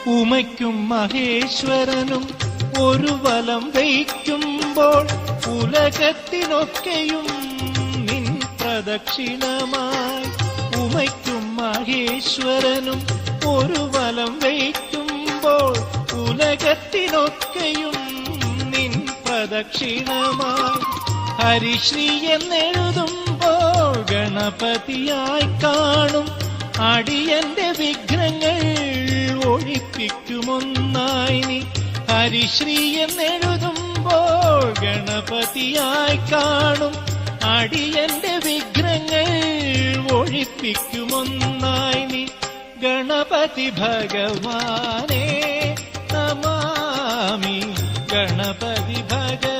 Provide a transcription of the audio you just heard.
ഉമയ്ക്കും മഹേശ്വരനും ഒരു വലം വയ്ക്കുമ്പോൾ ഉലകത്തിനൊക്കെയും നിൻ പ്രദക്ഷിണമായി. ഉമയ്ക്കും മഹേശ്വരനും ഒരു വലം വയ്ക്കുമ്പോൾ ഉലകത്തിനൊക്കെയും നിൻ പ്രദക്ഷിണമായി. ഹരിശ്രീ എന്നെഴുതുമ്പോൾ ഗണപതിയായി കാണും അടിയന്റെ വിഘ്നങ്ങൾ ഒഴിപ്പിക്കുമൊന്നായി നീ. ഹരിശ്രീ എന്നെഴുതുമ്പോൾ ഗണപതിയായി കാണും അടിയന്റെ വിഘ്നങ്ങൾ ഒഴിപ്പിക്കുമൊന്നായി നീ. ഗണപതി ഭഗവാനേ നമാമി, ഗണപതി ഭഗവാൻ